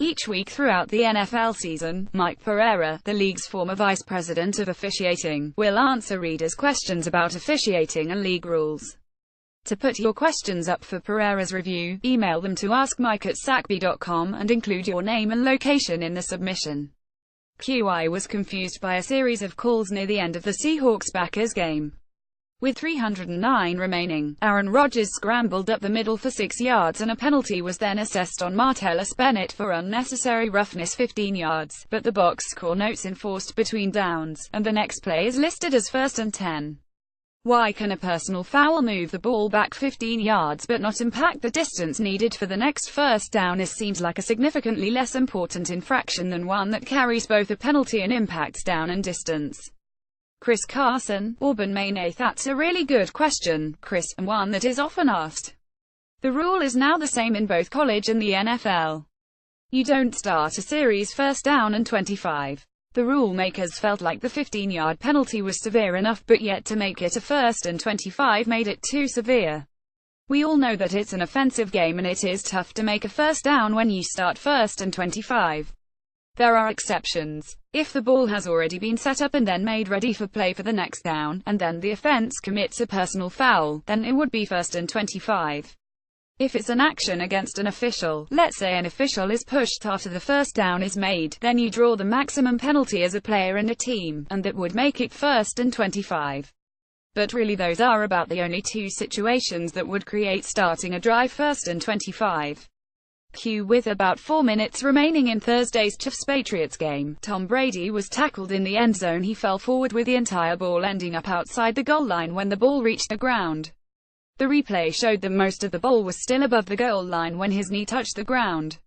Each week throughout the NFL season, Mike Pereira, the league's former vice president of officiating, will answer readers' questions about officiating and league rules. To put your questions up for Pereira's review, email them to askmike@sacb.com and include your name and location in the submission. QI was confused by a series of calls near the end of the Seahawks-Packers game. With 309 remaining, Aaron Rodgers scrambled up the middle for 6 yards and a penalty was then assessed on Martellus Bennett for unnecessary roughness 15 yards, but the box score notes enforced between downs, and the next play is listed as 1st and 10. Why can a personal foul move the ball back 15 yards but not impact the distance needed for the next first down? This seems like a significantly less important infraction than one that carries both a penalty and impacts down and distance. Chris Carson, Auburn, Maine. That's a really good question, Chris, and one that is often asked. The rule is now the same in both college and the NFL. You don't start a series 1st down and 25. The rule makers felt like the 15-yard penalty was severe enough, but yet to make it a 1st and 25 made it too severe. We all know that it's an offensive game and it is tough to make a 1st down when you start 1st and 25. There are exceptions. If the ball has already been set up and then made ready for play for the next down, and then the offense commits a personal foul, then it would be 1st and 25. If it's an action against an official, let's say an official is pushed after the 1st down is made, then you draw the maximum penalty as a player and a team, and that would make it 1st and 25. But really those are about the only two situations that would create starting a drive 1st and 25. With about 4 minutes remaining in Thursday's Chiefs-Patriots game, Tom Brady was tackled in the end zone. He fell forward with the entire ball ending up outside the goal line when the ball reached the ground. The replay showed that most of the ball was still above the goal line when his knee touched the ground.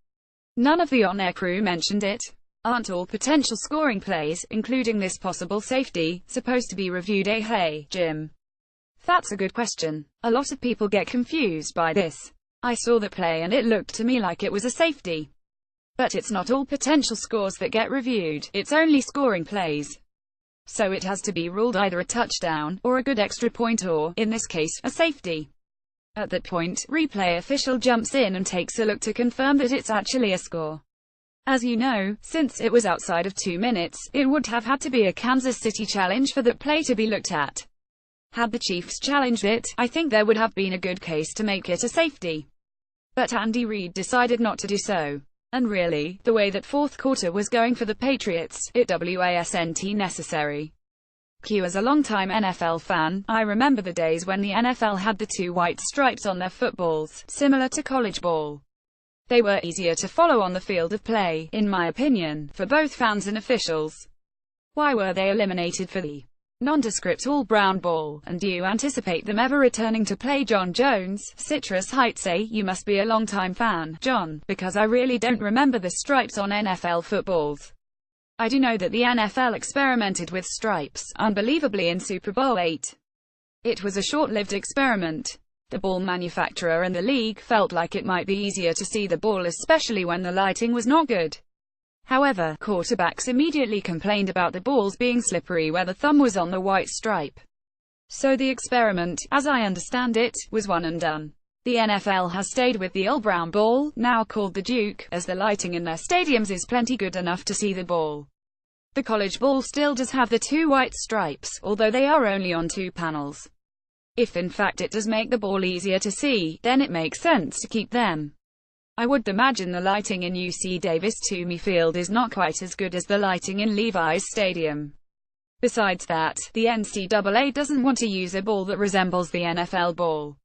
None of the on-air crew mentioned it. Aren't all potential scoring plays, including this possible safety, supposed to be reviewed? Hey, Jim. That's a good question. A lot of people get confused by this. I saw the play and it looked to me like it was a safety. But it's not all potential scores that get reviewed, it's only scoring plays. So it has to be ruled either a touchdown, or a good extra point, or, in this case, a safety. At that point, replay official jumps in and takes a look to confirm that it's actually a score. As you know, since it was outside of 2 minutes, it would have had to be a Kansas City challenge for that play to be looked at. Had the Chiefs challenged it, I think there would have been a good case to make it a safety. But Andy Reid decided not to do so. And really, the way that 4th quarter was going for the Patriots, it wasn't necessary. As a longtime NFL fan, I remember the days when the NFL had the 2 white stripes on their footballs, similar to college ball. They were easier to follow on the field of play, in my opinion, for both fans and officials. Why were they eliminated for the nondescript all-brown ball, and do you anticipate them ever returning to play? John Jones, Citrus Heights. You must be a longtime fan, John, because I really don't remember the stripes on NFL footballs. I do know that the NFL experimented with stripes, unbelievably, in Super Bowl VIII. It was a short-lived experiment. The ball manufacturer and the league felt like it might be easier to see the ball, especially when the lighting was not good. However, quarterbacks immediately complained about the balls being slippery where the thumb was on the white stripe. So the experiment, as I understand it, was one and done. The NFL has stayed with the all-brown ball, now called the Duke, as the lighting in their stadiums is plenty good enough to see the ball. The college ball still does have the 2 white stripes, although they are only on 2 panels. If in fact it does make the ball easier to see, then it makes sense to keep them. I would imagine the lighting in UC Davis-Toomey Field is not quite as good as the lighting in Levi's Stadium. Besides that, the NCAA doesn't want to use a ball that resembles the NFL ball.